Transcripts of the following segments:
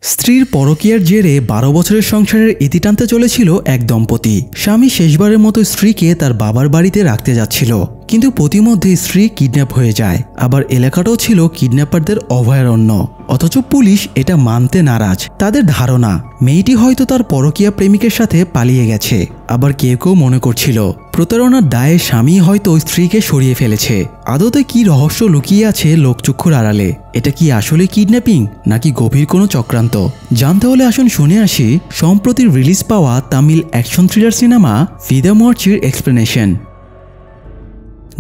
স্ত্রীর পরকীয়ার জেরে 12 বছরের সংসারের ইতি টানতে চলেছিল এক দম্পতি। স্বামী শেষবারের মতো স্ত্রীকে তার বাবার বাড়িতে রাখতে যাচ্ছিল, কিন্তু প্রতিমধ্যে স্ত্রী কিডন্যাপ হয়ে যায়। আবার এলাকাটাও ছিল কিডন্যাপারদের অভয়ারণ্য। অথচ পুলিশ এটা মানতে নারাজ। তাদের ধারণা মেয়েটি হয়তো তার পরকীয়া প্রেমিকের সাথে পালিয়ে গেছে। আবার কেউ কেউ মনে করছিল প্রতারণার দায়ে স্বামী হয়তো স্ত্রীকে সরিয়ে ফেলেছে। আদতে কি রহস্য লুকিয়ে আছে লোকচক্ষুর আড়ালে? এটা কি আসলে কিডন্যাপিং নাকি গভীর কোনো চক্রান্ত? জানতে হলে আসুন শুনে আসি সম্প্রতি রিলিজ পাওয়া তামিল অ্যাকশন থ্রিলার সিনেমা ফিদা মর্চির এক্সপ্লেনেশন।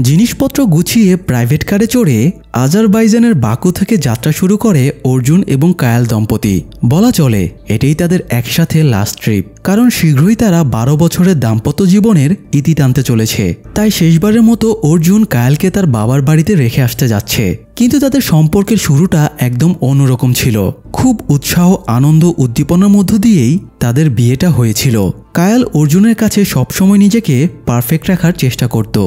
জিনিসপত্র গুছিয়ে প্রাইভেট কারে চড়ে আজারবাইজানের বাকু থেকে যাত্রা শুরু করে অর্জুন এবং কায়াল দম্পতি। বলা চলে এটাই তাদের একসাথে লাস্ট ট্রিপ, কারণ শীঘ্রই তারা 12 বছরের দাম্পত্য জীবনের ইতি টানতে চলেছে। তাই শেষবারের মতো অর্জুন কায়ালকে তার বাবার বাড়িতে রেখে আসতে যাচ্ছে। কিন্তু তাদের সম্পর্কের শুরুটা একদম অন্যরকম ছিল। খুব উৎসাহ, আনন্দ, উদ্দীপনার মধ্য দিয়েই তাদের বিয়েটা হয়েছিল। কায়াল অর্জুনের কাছে সবসময় নিজেকে পারফেক্ট রাখার চেষ্টা করত।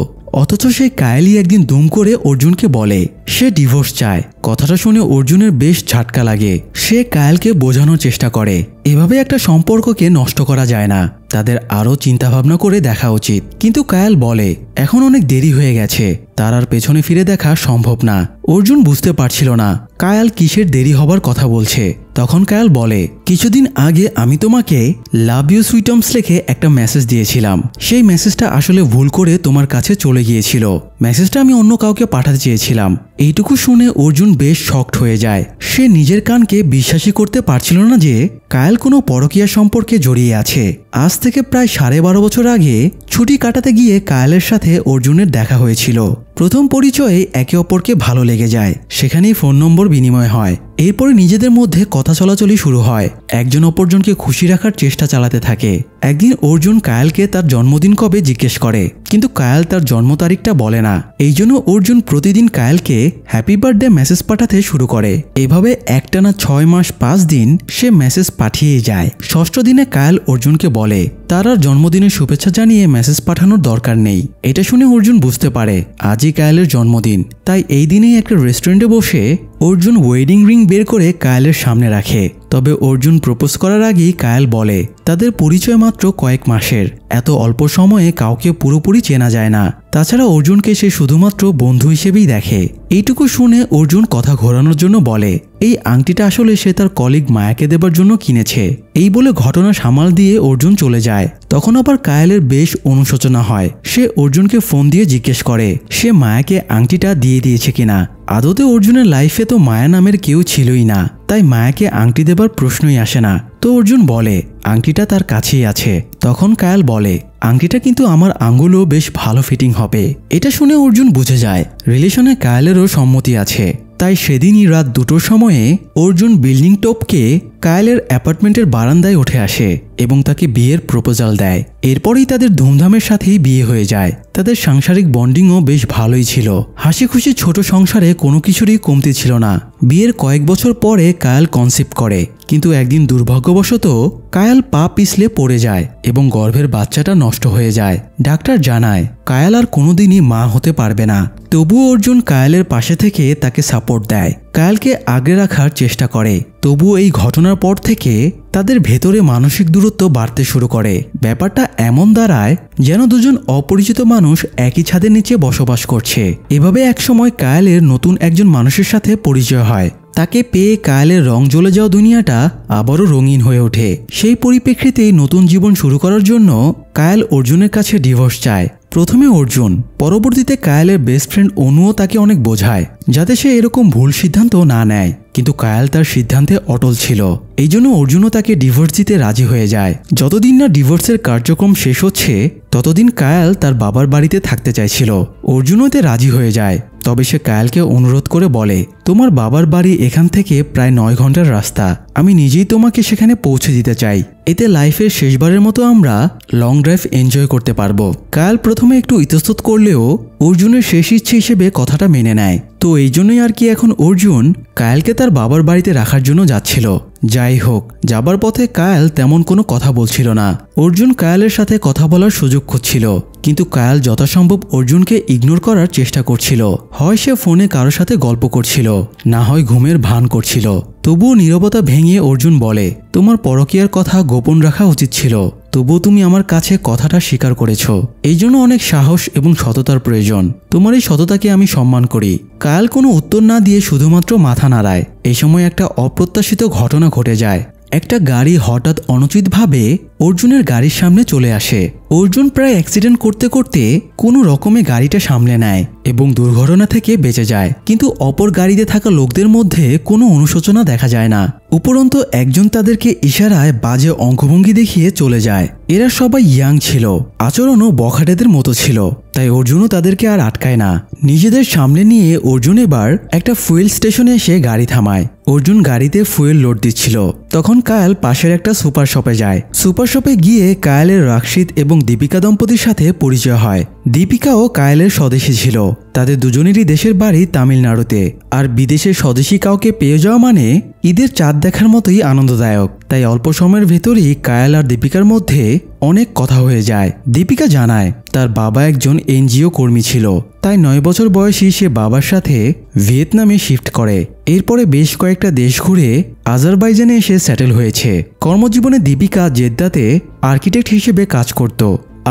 অথচ সেই কায়ালই একদিন দুম করে অর্জুনকে বলে সে ডিভোর্স চায়। কথাটা শুনে অর্জুনের বেশ ঝাটকা লাগে। সে কায়ালকে বোঝানোর চেষ্টা করে এভাবে একটা সম্পর্ককে নষ্ট করা যায় না, তাদের আরও চিন্তাভাবনা করে দেখা উচিত। কিন্তু কায়াল বলে এখন অনেক দেরি হয়ে গেছে, তার আর পেছনে ফিরে দেখা সম্ভব না। অর্জুন বুঝতে পারছিল না কায়াল কিসের দেরি হবার কথা বলছে। তখন কায়াল বলে কিছুদিন আগে আমি তোমাকে লাভ ইউ সুইটমস লিখে একটা মেসেজ দিয়েছিলাম। সেই মেসেজটা আসলে ভুল করে তোমার কাছে চলে গিয়েছিল। মেসেজটা আমি অন্য কাউকে পাঠাতে চেয়েছিলাম। এইটুকু শুনে অর্জুন বেশ শকড হয়ে যায়। সে নিজের কানকে বিশ্বাসই করতে পারছিল না যে কায়াল কোনো পরকীয়া সম্পর্কে জড়িয়ে আছে। আজ থেকে প্রায় 12.5 বছর আগে ছুটি কাটাতে গিয়ে কায়ালের সাথে অর্জুনের দেখা হয়েছিল। প্রথম পরিচয়ে একে অপরকে ভালো লেগে যায়, সেখানেই ফোন নম্বর বিনিময় হয়। এরপরে নিজেদের মধ্যে কথা চলাচলই শুরু হয়। একজন অপরজনকে খুশি রাখার চেষ্টা চালাতে থাকে। একদিন অর্জুন কায়ালকে তার জন্মদিন কবে জিজ্ঞেস করে, কিন্তু কায়াল তার জন্ম তারিখটা বলে না। এই জন্য অর্জুন প্রতিদিন কায়ালকে হ্যাপি বার্থডে মেসেজ পাঠাতে শুরু করে। এভাবে একটানা 6 মাস 5 দিন সে মেসেজ পাঠিয়ে যায়। ষষ্ঠ দিনে কায়াল অর্জুনকে বলে তার আর জন্মদিনের শুভেচ্ছা জানিয়ে মেসেজ পাঠানোর দরকার নেই। এটা শুনে অর্জুন বুঝতে পারে আজই কায়ালের জন্মদিন। তাই এই দিনেই একটা রেস্টুরেন্টে বসে অর্জুন ওয়েডিং রিং বের করে কায়ালের সামনে রাখে। তবে অর্জুন প্রপোজ করার আগেই কায়াল বলে তাদের পরিচয় মাত্র কয়েক মাসের, এত অল্প সময়ে কাউকে পুরোপুরি চেনা যায় না। তাছাড়া অর্জুনকে সে শুধুমাত্র বন্ধু হিসেবেই দেখে। এইটুকু শুনে অর্জুন কথা ঘোরানোর জন্য বলে এই আংটিটা আসলে সে তার কলিগ মায়াকে দেবার জন্য কিনেছে। এই বলে ঘটনা সামাল দিয়ে অর্জুন চলে যায়। তখন আবার কায়ালের বেশ অনুশোচনা হয়। সে অর্জুনকে ফোন দিয়ে জিজ্ঞেস করে সে মায়াকে আংটিটা দিয়ে দিয়েছে কিনা। আদতে অর্জুনের লাইফে তো মায়া নামের কেউ ছিলই না, তাই মায়াকে আংটি দেবার প্রশ্নই আসে না। তো অর্জুন বলে আংটিটা তার কাছেই আছে। তখন কায়াল বলে আংটিটা কিন্তু আমার আঙ্গুলও বেশ ভালো ফিটিং হবে। এটা শুনে অর্জুন বুঝে যায় রিলেশনে কায়ালেরও সম্মতি আছে। তাই সেদিনই রাত 2টোর সময়ে অর্জুন বিল্ডিং টপকে কায়ালের অ্যাপার্টমেন্টের বারান্দায় উঠে আসে এবং তাকে বিয়ের প্রপোজাল দেয়। এরপরেই তাদের ধুমধামের সাথেই বিয়ে হয়ে যায়। তাদের সাংসারিক বন্ডিংও বেশ ভালোই ছিল। হাসি খুশি ছোট সংসারে কোনো কিছুরই কমতি ছিল না। বিয়ের কয়েক বছর পরে কায়াল কনসেপ্ট করে, কিন্তু একদিন দুর্ভাগ্যবশত কায়াল পা পিছলে পড়ে যায় এবং গর্ভের বাচ্চাটা নষ্ট হয়ে যায়। ডাক্তার জানায় কায়াল আর কোনোদিনই মা হতে পারবে না। তবুও অর্জুন কায়ালের পাশে থেকে তাকে সাপোর্ট দেয়, কায়ালকে আগলে রাখার চেষ্টা করে। তবুও এই ঘটনার পর থেকে তাদের ভেতরে মানসিক দূরত্ব বাড়তে শুরু করে। ব্যাপারটা এমন দাঁড়ায় যেন দুজন অপরিচিত মানুষ একই ছাদের নিচে বসবাস করছে। এভাবে একসময় কায়ালের নতুন একজন মানুষের সাথে পরিচয় হয়। তাকে পেয়ে কায়ালের রং জ্বলে যাওয়া দুনিয়াটা আবারও রঙিন হয়ে ওঠে। সেই পরিপ্রেক্ষিতেই নতুন জীবন শুরু করার জন্য কায়াল অর্জুনের কাছে ডিভোর্স চায়। প্রথমে অর্জুন, পরবর্তীতে কায়ালের বেস্ট ফ্রেন্ড অনুও তাকে অনেক বোঝায় যাতে সে এরকম ভুল সিদ্ধান্ত না নেয়। কিন্তু কায়াল তার সিদ্ধান্তে অটল ছিল। এই জন্য অর্জুনও তাকে ডিভোর্স দিতে রাজি হয়ে যায়। যতদিন না ডিভোর্সের কার্যক্রম শেষ হচ্ছে ততদিন কায়াল তার বাবার বাড়িতে থাকতে চাইছিল। অর্জুনও এতে রাজি হয়ে যায়। তবে সে কায়ালকে অনুরোধ করে বলে তোমার বাবার বাড়ি এখান থেকে প্রায় 9 ঘন্টার রাস্তা, আমি নিজেই তোমাকে সেখানে পৌঁছে দিতে চাই। এতে লাইফের শেষবারের মতো আমরা লং ড্রাইভ এনজয় করতে পারবো। কায়াল প্রথমে একটু ইতস্তত করলেও অর্জুনের শেষ ইচ্ছে হিসেবে কথাটা মেনে নেয়। তো এই জন্যই আর কি এখন অর্জুন কায়ালকে তার বাবার বাড়িতে রাখার জন্য যাচ্ছিল। যাই হোক, যাবার পথে কায়াল তেমন কোনো কথা বলছিল না। অর্জুন কায়ালের সাথে কথা বলার সুযোগ খুঁজছিল, কিন্তু কায়াল যথাসম্ভব অর্জুনকে ইগনোর করার চেষ্টা করছিল। হয় সে ফোনে কারোর সাথে গল্প করছিল, না হয় ঘুমের ভান করছিল। তবুও নীরবতা ভেঙে অর্জুন বলে, তোমার পরকীয়ার কথা গোপন রাখা উচিত ছিল, তবুও তুমি আমার কাছে কথাটা স্বীকার করেছ। এই জন্য অনেক সাহস এবং সততার প্রয়োজন। তোমার এই সততাকে আমি সম্মান করি। কায়াল কোনো উত্তর না দিয়ে শুধুমাত্র মাথা নাড়ায়। এই সময় একটা অপ্রত্যাশিত ঘটনা ঘটে যায়। একটা গাড়ি হঠাৎ অনুচিতভাবে অর্জুনের গাড়ির সামনে চলে আসে। অর্জুন প্রায় অ্যাক্সিডেন্ট করতে করতে কোনো রকমে গাড়িটা সামলে নেয় এবং দুর্ঘটনা থেকে বেঁচে যায়। কিন্তু অপর গাড়িতে থাকা লোকদের মধ্যে কোনো অনুশোচনা দেখা যায় না। উপরন্তু একজন তাদেরকে ইশারায় বাজে অঙ্গভঙ্গি দেখিয়ে চলে যায়। এরা সবাই ইয়াং ছিল, আচরণও বখাটেদের মতো ছিল, তাই অর্জুনও তাদেরকে আর আটকায় না। নিজেদের সামনে নিয়ে অর্জুন এবার একটা ফুয়েল স্টেশনে এসে গাড়ি থামায়। অর্জুন গাড়িতে ফুয়েল লোড দিচ্ছিল। তখন কায়াল পাশের একটা সুপার শপে যায়। সুপার শপে গিয়ে কায়ালের রাক্ষিত এবং দীপিকা দম্পতির সাথে পরিচয় হয়। দীপিকাও কায়ালের স্বদেশী ছিল। তাদের দুজনেরই দেশের বাড়ি তামিলনাড়ুতে। আর বিদেশের স্বদেশী কাউকে পেয়ে যাওয়া মানে ঈদের চাঁদ দেখার মতোই আনন্দদায়ক। তাই অল্প সময়ের ভেতরই কায়াল আর দীপিকার মধ্যে অনেক কথা হয়ে যায়। দীপিকা জানায় তার বাবা একজন এনজিও কর্মী ছিল, তাই 9 বছর বয়সী সে বাবার সাথে ভিয়েতনামে শিফট করে। এরপরে বেশ কয়েকটা দেশ ঘুরে আজারবাইজানে এসে সেটেল হয়েছে। কর্মজীবনে দীপিকা জেদ্দাতে আর্কিটেক্ট হিসেবে কাজ করত,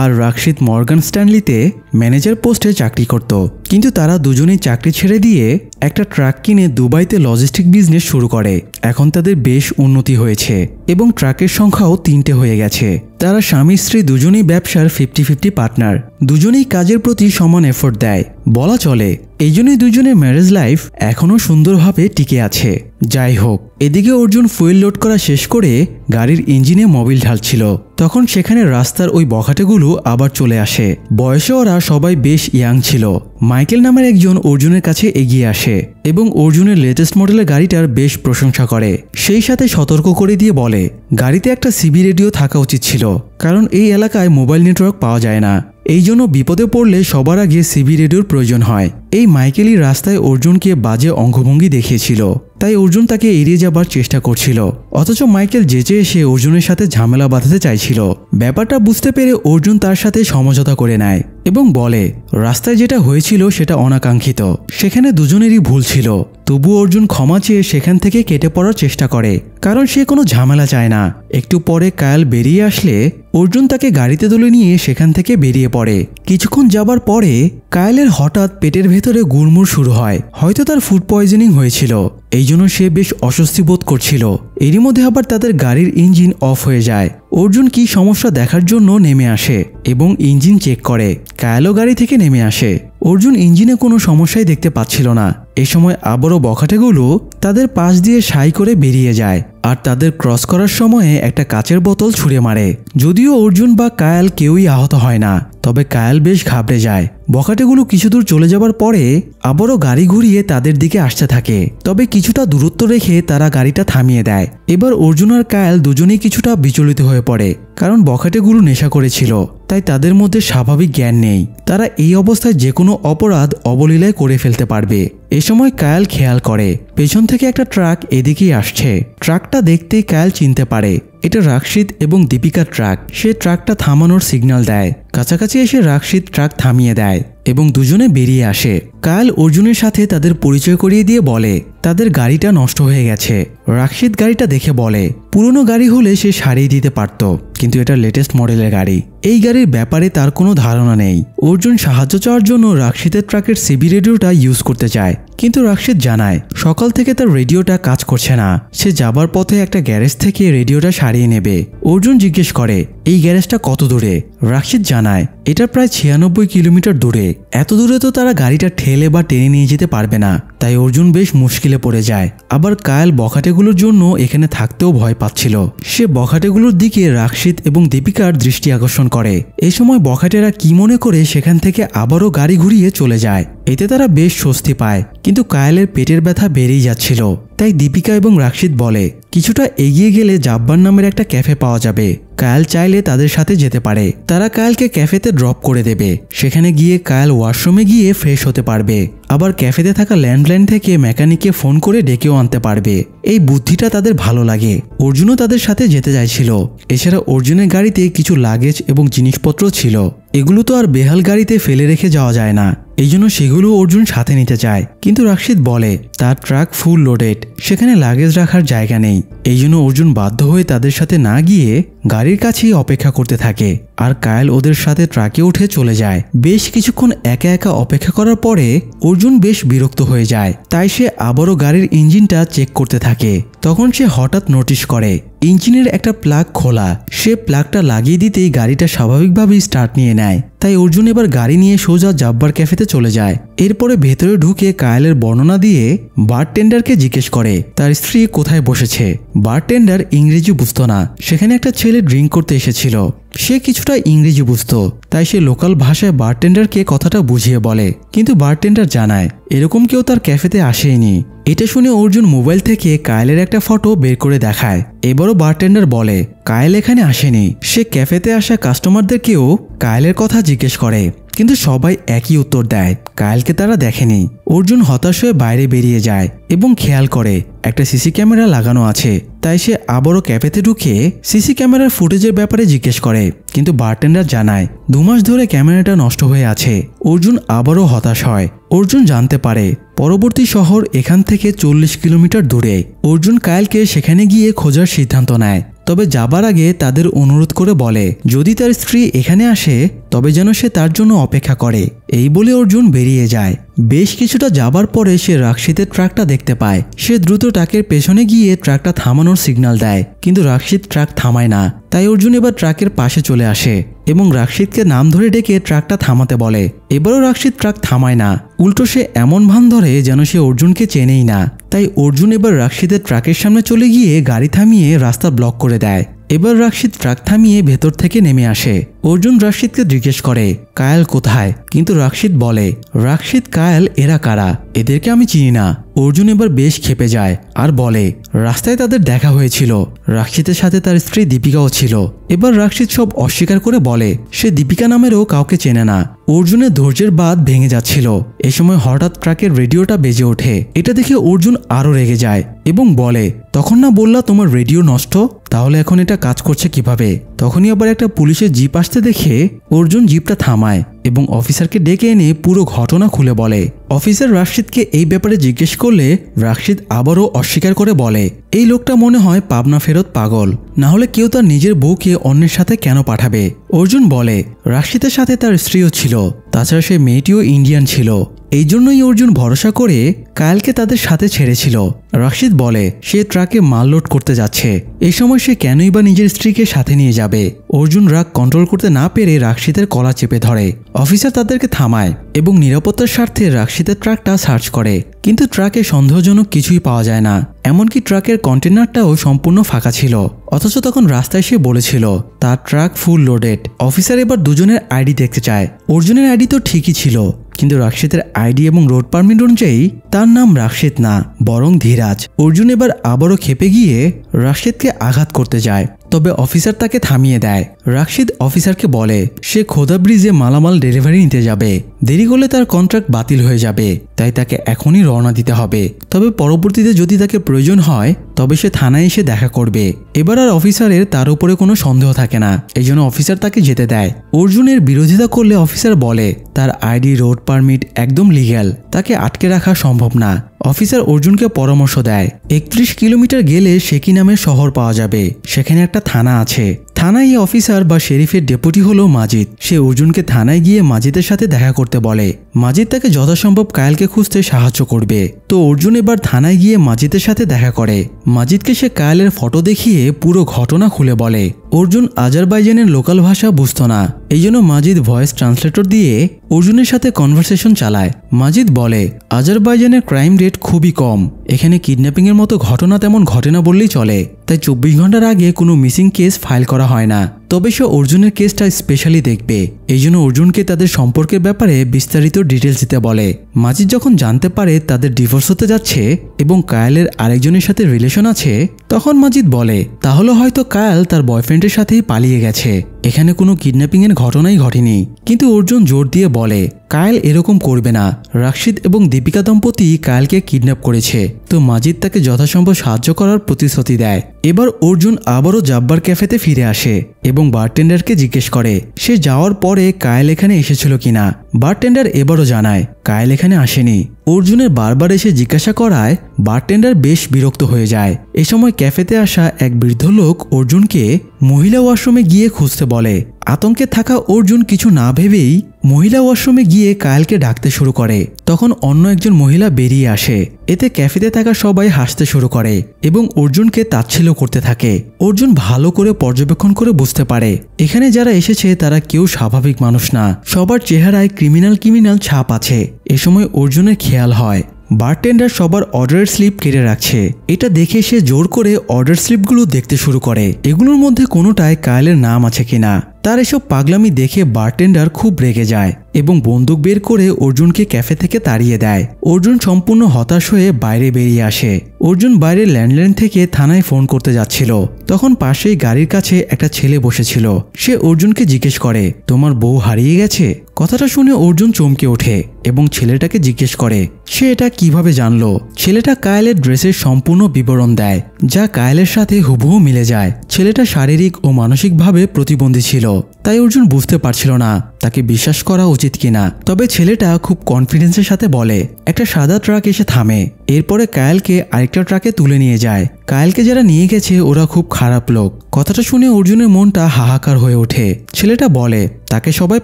আর রাক্ষিত মর্গান স্ট্যানলিতে ম্যানেজার পোস্টে চাকরি করত। কিন্তু তারা দুজনেই চাকরি ছেড়ে দিয়ে একটা ট্রাক কিনে দুবাইতে লজিস্টিক বিজনেস শুরু করে। এখন তাদের বেশ উন্নতি হয়েছে এবং ট্রাকের সংখ্যাও 3টে হয়ে গেছে। তারা স্বামী স্ত্রী দুজনেই ব্যবসার 50-50 পার্টনার। দুজনেই কাজের প্রতি সমান এফোর্ট দেয় বলা চলে। এই জন্যই দুজনের ম্যারেজ লাইফ এখনও সুন্দরভাবে টিকে আছে। যাই হোক, এদিকে অর্জুন ফুয়েল লোড করা শেষ করে গাড়ির ইঞ্জিনে মোবিল ঢালছিল। তখন সেখানে রাস্তার ওই বখাটেগুলো আবার চলে আসে। বয়সে ওরা সবাই বেশ ইয়াং ছিল। মাইকেল নামের একজন অর্জুনের কাছে এগিয়ে আসে এবং অর্জুনের লেটেস্ট মডেলের গাড়িটার বেশ প্রশংসা করে। সেই সাথে সতর্ক করে দিয়ে বলে, গাড়িতে একটা সিবি রেডিও থাকা উচিত ছিল, কারণ এই এলাকায় মোবাইল নেটওয়ার্ক পাওয়া যায় না। এই জন্য বিপদে পড়লে সবার আগে সিবি রেডিওর প্রয়োজন হয়। এই মাইকেলই রাস্তায় অর্জুনকে বাজে অঙ্গভঙ্গি দেখিয়েছিল, তাই অর্জুন তাকে এড়িয়ে যাবার চেষ্টা করছিল। অথচ মাইকেল যেচে এসে অর্জুনের সাথে ঝামেলা বাঁধাতে চাইছিল। ব্যাপারটা বুঝতে পেরে অর্জুন তার সাথে সমঝোতা করে নেয় এবং বলে, রাস্তায় যেটা হয়েছিল সেটা অনাকাঙ্ক্ষিত, সেখানে দুজনেরই ভুল ছিল। তবু অর্জুন ক্ষমা চেয়ে সেখান থেকে কেটে পড়ার চেষ্টা করে, কারণ সে কোনো ঝামেলা চায় না। একটু পরে কায়াল বেরিয়ে আসলে অর্জুন তাকে গাড়িতে তুলে নিয়ে সেখান থেকে বেরিয়ে পড়ে। কিছুক্ষণ যাবার পরে কায়ালের হঠাৎ পেটের ভেতরে গুড়মুড় শুরু হয়। হয়তো তার ফুড পয়জনিং হয়েছিল, এই জন্য সে বেশ অস্বস্তি বোধ করছিল। এরই মধ্যে আবার তাদের গাড়ির ইঞ্জিন অফ হয়ে যায়। অর্জুন কি সমস্যা দেখার জন্য নেমে আসে এবং ইঞ্জিন চেক করে। কায়ালও গাড়ি থেকে নেমে আসে। অর্জুন ইঞ্জিনে কোনো সমস্যাই দেখতে পাচ্ছিল না। এই সময় আবারও বখাটেগুলো তাদের পাশ দিয়ে সাই করে বেরিয়ে যায় আর তাদের ক্রস করার সময়ে একটা কাচের বোতল ছুঁড়ে মারে। যদিও অর্জুন বা কায়াল কেউই আহত হয় না, তবে কায়াল বেশ ঘাবড়ে যায়। বখাটেগুলো কিছু দূর চলে যাবার পরে আবারও গাড়ি ঘুরিয়ে তাদের দিকে আসতে থাকে, তবে কিছুটা দূরত্ব রেখে তারা গাড়িটা থামিয়ে দেয়। এবার অর্জুন আর কায়াল দুজনেই কিছুটা বিচলিত হয়ে পড়ে, কারণ বখাটেগুলো নেশা করেছিল, তাই তাদের মধ্যে স্বাভাবিক জ্ঞান নেই। তারা এই অবস্থায় যে কোনো অপরাধ অবলীলায় করে ফেলতে পারবে। এ সময় কায়াল খেয়াল করে পেছন থেকে একটা ট্রাক এদিকেই আসছে। ট্রাকটা দেখতেই কায়াল চিনতে পারে এটা রাক্ষিত এবং দীপিকার ট্রাক। সে ট্রাকটা থামানোর সিগন্যাল দেয়। কাছাকাছি এসে রাক্ষিত ট্রাক থামিয়ে দেয় এবং দুজনে বেরিয়ে আসে। কায়াল অর্জুনের সাথে তাদের পরিচয় করিয়ে দিয়ে বলে তাদের গাড়িটা নষ্ট হয়ে গেছে। রাক্ষিত গাড়িটা দেখে বলে পুরনো গাড়ি হলে সে সারিয়ে দিতে পারত, কিন্তু এটা লেটেস্ট মডেলের গাড়ি। এই গাড়ির ব্যাপারে তার কোনো ধারণা নেই। অর্জুন সাহায্য চাওয়ার জন্য রাক্ষিতের ট্রাকের সিবি রেডিওটা ইউজ করতে চায়, কিন্তু রাক্ষিত জানায় সকাল থেকে তার রেডিওটা কাজ করছে না। সে যাবার পথে একটা গ্যারেজ থেকে রেডিওটা সারিয়ে নেবে। অর্জুন জিজ্ঞেস করে এই গ্যারেজটা কত দূরে। রাক্ষিত জানায় এটা প্রায় 96 কিলোমিটার দূরে। এত দূরে তো তারা গাড়িটা ঠেলে বা টেনে নিয়ে যেতে পারবে না, তাই অর্জুন বেশ মুশকিলে পড়ে যায়। আবার কায়াল বখাটেগুলোর জন্য এখানে থাকতেও ভয় পাচ্ছিল। সে বখাটেগুলোর দিকে রাক্ষিত এবং দীপিকার দৃষ্টি আকর্ষণ করে। এই সময় বখাটেরা কি মনে করে সেখান থেকে আবারও গাড়ি ঘুরিয়ে চলে যায়। এতে তারা বেশ স্বস্তি পায়, কিন্তু কায়ালের পেটের ব্যথা বেড়েই যাচ্ছিল। তাই দীপিকা এবং রাক্ষিত বলে কিছুটা এগিয়ে গেলে জাব্বার নামের একটা ক্যাফে পাওয়া যাবে। কায়াল চাইলে তাদের সাথে যেতে পারে। তারা কায়ালকে ক্যাফেতে ড্রপ করে দেবে। সেখানে গিয়ে কায়াল ওয়াশরুমে গিয়ে ফ্রেশ হতে পারবে। আবার ক্যাফেতে থাকা ল্যান্ডলাইন থেকে মেকানিককে ফোন করে ডেকেও আনতে পারবে। এই বুদ্ধিটা তাদের ভালো লাগে। অর্জুনও তাদের সাথে যেতে চাইছিল। এছাড়া অর্জুনের গাড়িতে কিছু লাগেজ এবং জিনিসপত্র ছিল। এগুলো তো আর বেহাল গাড়িতে ফেলে রেখে যাওয়া যায় না, এই জন্য সেগুলো অর্জুন সাথে নিতে চায়। কিন্তু রাশিদ বলে তার ট্রাক ফুল লোডেড, সেখানে লাগেজ রাখার জায়গা নেই। এই জন্য অর্জুন বাধ্য হয়ে তাদের সাথে না গিয়ে গাড়ির কাছেই অপেক্ষা করতে থাকে। আর কায়েল ওদের সাথে ট্রাকে উঠে চলে যায়। বেশ কিছুক্ষণ একা একা অপেক্ষা করার পরে অর্জুন বেশ বিরক্ত হয়ে যায়, তাই সে আবারও গাড়ির ইঞ্জিনটা চেক করতে থাকে। তখন সে হঠাৎ নোটিশ করে ইঞ্জিনের একটা প্লাগ খোলা। সে প্লাগটা লাগিয়ে দিতেই গাড়িটা স্বাভাবিকভাবেই স্টার্ট নিয়ে নেয়। তাই অর্জুন এবার গাড়ি নিয়ে সোজা জাব্বার ক্যাফেতে চলে যায়। এরপরে ভেতরে ঢুকে কায়েলের বর্ণনা দিয়ে বারটেন্ডারকে জিজ্ঞেস করে তার স্ত্রী কোথায় বসেছে। বারটেন্ডার ইংরেজি বুঝতো না, সেখানে একটা ছেলে ড্রিঙ্ক করতে এসেছিল। সে কিছুটা ইংরেজি বুঝতো, তাই সে লোকাল ভাষায় বারটেন্ডারকে কথাটা বুঝিয়ে বলে। কিন্তু বারটেন্ডার জানায় এরকম কেউ তার ক্যাফেতে আসেনি। এটা শুনে অর্জুন মোবাইল থেকে কায়েলের একটা ফটো বের করে দেখায়। এবারও বারটেন্ডার বলে কায়েল এখানে আসেনি। সে ক্যাফেতে আসা কাস্টমারদেরকেও কায়েলের কথা জিজ্ঞেস করে, কিন্তু সবাই একই উত্তর দেয়, কায়েলকে তারা দেখেনি। অর্জুন হতাশ হয়ে বাইরে বেরিয়ে যায় এবং খেয়াল করে একটা সিসি ক্যামেরা লাগানো আছে। তাই সে আবারও ক্যাফেতে ঢুকে সিসি ক্যামেরার ফুটেজের ব্যাপারে জিজ্ঞেস করে, কিন্তু বারটেন্ডার জানায় 2 মাস ধরে ক্যামেরাটা নষ্ট হয়ে আছে। অর্জুন আবারও হতাশ হয়। অর্জুন জানতে পারে পরবর্তী শহর এখান থেকে 40 কিলোমিটার দূরে। অর্জুন কায়েলকে সেখানে গিয়ে খোঁজার সিদ্ধান্ত নেয়, তবে যাবার আগে তাদের অনুরোধ করে বলে যদি তার স্ত্রী এখানে আসে তবে যেন সে তার জন্য অপেক্ষা করে। এই বলে অর্জুন বেরিয়ে যায়। বেশ কিছুটা যাবার পরে সে রাশিদের ট্রাকটা দেখতে পায়। সে দ্রুত ট্রাকের পেছনে গিয়ে ট্রাকটা থামানোর সিগন্যাল দেয়, কিন্তু রাশিদ ট্রাক থামায় না। তাই অর্জুন এবার ট্রাকের পাশে চলে আসে এবং রাশিদকে নাম ধরে ডেকে ট্রাকটা থামাতে বলে। এবারও রাশিদ ট্রাক থামায় না, উল্টো সে এমন ভান ধরে যেন সে অর্জুনকে চেনেই না। তাই অর্জুন এবার রাশিদের ট্রাকের সামনে চলে গিয়ে গাড়ি থামিয়ে রাস্তা ব্লক করে দেয়। এবার রাশিদ ট্রাক থামিয়ে ভেতর থেকে নেমে আসে। অর্জুন রাশিদকে জিজ্ঞেস করে কায়েল কোথায়, কিন্তু রাশিদ বলে রাশিদ কায়েল এরা কারা, এদেরকে আমি চিনি না। অর্জুন এবার বেশ ক্ষেপে যায় আর বলে রাস্তায় তাদের দেখা হয়েছিল, রাশিদের সাথে তার স্ত্রী দীপিকাও ছিল। এবার রাশিদ সব অস্বীকার করে বলে সে দীপিকা নামেরও কাউকে চেনে না। অর্জুনের ধৈর্যের বাঁধ ভেঙে যাচ্ছিল। এ সময় হঠাৎ ট্রাকের রেডিওটা বেজে ওঠে। এটা দেখে অর্জুন আরো রেগে যায় এবং বলে তখন না বললা তোমার রেডিও নষ্ট, তাহলে এখন এটা কাজ করছে কিভাবে? তখনই আবার একটা পুলিশের জিপ আসতে দেখে অর্জুন জিপটা থামায় এবং অফিসারকে ডেকে এনে পুরো ঘটনা খুলে বলে। অফিসার রাশিদকে এই ব্যাপারে জিজ্ঞেস করলে রাশিদ আবারও অস্বীকার করে বলে এই লোকটা মনে হয় পাবনা ফেরত পাগল, না হলে কেউ তার নিজের বউকে অন্যের সাথে কেন পাঠাবে। অর্জুন বলে রাশিদের সাথে তার স্ত্রীও ছিল, তাছাড়া সে মেয়েটিও ইন্ডিয়ান ছিল। এই জন্যই অর্জুন ভরসা করে কায়েলকে তাদের সাথে ছেড়েছিল। রাশিদ বলে সে ট্রাকে মাল লোড করতে যাচ্ছে, এই সময় সে কেনই বা নিজের স্ত্রীকে সাথে নিয়ে যাবে। অর্জুন রাগ কন্ট্রোল করতে না পেরে রাশিদের কলা চেপে ধরে। অফিসার তাদেরকে থামায় এবং নিরাপত্তার স্বার্থে রাশিদের ট্রাকটা সার্চ করে, কিন্তু ট্রাকে সন্দেহজনক কিছুই পাওয়া যায় না। এমনকি ট্রাকের কন্টেনারটাও সম্পূর্ণ ফাঁকা ছিল। অথচ তখন রাস্তায় সে বলেছিল তার ট্রাক ফুল লোডেড। অফিসার এবার দুজনের আইডি দেখতে চায়। অর্জুনের আইডি তো ঠিকই ছিল, কিন্তু রাশিদের আইডি এবং রোড পারমিট অনুযায়ী তার নাম রাশিদ না, বরং ধীরাজ। অর্জুন এবার আবারও খেপে গিয়ে রাশিদকে আঘাত করতে যায়, তবে অফিসার তাকে থামিয়ে দেয়। রাশিদ অফিসারকে বলে সে খোদা ব্রিজে মালামাল ডেলিভারি নিতে যাবে, দেরি করলে তার কন্ট্রাক্ট বাতিল হয়ে যাবে, তাই তাকে এখনই রওনা দিতে হবে। তবে পরবর্তীতে যদি তাকে প্রয়োজন হয় তবে সে থানায় এসে দেখা করবে। এবার আর অফিসারের তার উপরে কোনো সন্দেহ থাকে না, এই জন্য অফিসার তাকে যেতে দেয়। অর্জুনের বিরোধিতা করলে অফিসার বলে তার আইডি রোড পারমিট একদম লিগ্যাল, তাকে আটকে রাখা সম্ভব না। অফিসার অর্জুনকে পরামর্শ দেয় 31 কিলোমিটার গেলে শেকি নামের শহর পাওয়া যাবে, সেখানে একটা থানা আছে। থানায় এই অফিসার বা শেরিফের ডেপুটি হলো মাজিদ। সে অর্জুনকে থানায় গিয়ে মাজিদের সাথে দেখা করতে বলে। মাজিদ তাকে যথাসম্ভব কায়েলকে খুঁজতে সাহায্য করবে। তো অর্জুন এবার থানায় গিয়ে মাজিদের সাথে দেখা করে। মাজিদকে সে কায়েলের ফটো দেখিয়ে পুরো ঘটনা খুলে বলে। অর্জুন আজারবাইজানের লোকাল ভাষা বুঝতো না, এই জন্য মাজিদ ভয়েস ট্রান্সলেটর দিয়ে অর্জুনের সাথে কনভারসেশন চালায়। মাজিদ বলে আজারবাইজানের ক্রাইম রেট খুবই কম, এখানে কিডন্যাপিং এর মতো ঘটনা তেমন ঘটে না বললেই চলে, তাই 24 ঘন্টার আগে কোনো মিসিং কেস ফাইল করা হয় না। তবে সে অর্জুনের কেসটা স্পেশালি দেখবে, এই জন্য অর্জুনকে তাদের সম্পর্কের ব্যাপারে বিস্তারিত ডিটেলস দিতে বলে। মাজিদ যখন জানতে পারে তাদের ডিভোর্স হতে যাচ্ছে এবং কায়েলের আরেকজনের সাথে রিলেশন আছে, তখন মাজিদ বলে তাহলে হয়তো কায়েল তার বয়ফ্রেন্ডের সাথেই পালিয়ে গেছে। এখানে কোনো কিডন্যাপিংয়ের ঘটনাই ঘটেনি। কিন্তু অর্জুন জোর দিয়ে বলে কায়েল এরকম করবে না। রাশিদ এবং দীপিকা দম্পতি কায়েলকে কিডন্যাপ করেছে, তো মাজিদ তাকে যথাসম্ভব সাহায্য করার প্রতিশ্রুতি দেয়। এবার অর্জুন আবারও জাব্বার ক্যাফেতে ফিরে আসে এবং বারটেন্ডারকে জিজ্ঞেস করে সে যাওয়ার পরে কায়েল এখানে এসেছিল কিনা। বারটেন্ডার এবারও জানায় কায়েল এখানে আসেনি। অর্জুনের বারবার এসে জিজ্ঞাসা করায় বারটেন্ডার বেশ বিরক্ত হয়ে যায়। এ সময় ক্যাফেতে আসা এক বৃদ্ধ লোক অর্জুনকে মহিলা ওয়াশরুমে গিয়ে খুঁজতে বলে। আতঙ্কে থাকা অর্জুন কিছু না ভেবেই মহিলা ওয়াশরুমে গিয়ে কায়েলকে ডাকতে শুরু করে। তখন অন্য একজন মহিলা বেরিয়ে আসে। এতে ক্যাফেতে থাকা সবাই হাসতে শুরু করে এবং অর্জুনকে তাচ্ছিল্য করতে থাকে। অর্জুন ভালো করে পর্যবেক্ষণ করে বুঝতে পারে এখানে যারা এসেছে তারা কেউ স্বাভাবিক মানুষ না, সবার চেহারায় ক্রিমিনাল ছাপ আছে। এ সময় অর্জুনের খেয়াল হয় বারটেন্ডার সবার অর্ডারের স্লিপ কেটে রাখছে। এটা দেখে সে জোর করে অর্ডার স্লিপগুলো দেখতে শুরু করে, এগুলোর মধ্যে কোনোটায় কায়েলের নাম আছে কিনা। তার এসব পাগলামি দেখে বারটেন্ডার খুব রেগে যায় এবং বন্দুক বের করে অর্জুনকে ক্যাফে থেকে তাড়িয়ে দেয়। অর্জুন সম্পূর্ণ হতাশ হয়ে বাইরে বেরিয়ে আসে। অর্জুন বাইরের ল্যান্ডলাইন থেকে থানায় ফোন করতে যাচ্ছিল, তখন পাশেই গাড়ির কাছে একটা ছেলে বসেছিল। সে অর্জুনকে জিজ্ঞেস করে তোমার বউ হারিয়ে গেছে। কথাটা শুনে অর্জুন চমকে ওঠে এবং ছেলেটাকে জিজ্ঞেস করে সে এটা কিভাবে জানলো। ছেলেটা কায়েলের ড্রেসের সম্পূর্ণ বিবরণ দেয়, যা কায়েলের সাথে হুবহু মিলে যায়। ছেলেটা শারীরিক ও মানসিকভাবে প্রতিবন্ধী ছিল, তাই অর্জুন বুঝতে পারছিল না তাকে বিশ্বাস করা উচিত কিনা। তবে ছেলেটা খুব কনফিডেন্সের সাথে বলে একটা সাদা ট্রাক এসে থামে। এরপরে কায়েলকে আরেকটা ট্রাকে তুলে নিয়ে যায়। কায়েলকে যারা নিয়ে গেছে ওরা খুব খারাপ লোক। কথাটা শুনে অর্জুনের মনটা হাহাকার হয়ে ওঠে। ছেলেটা বলে তাকে সবাই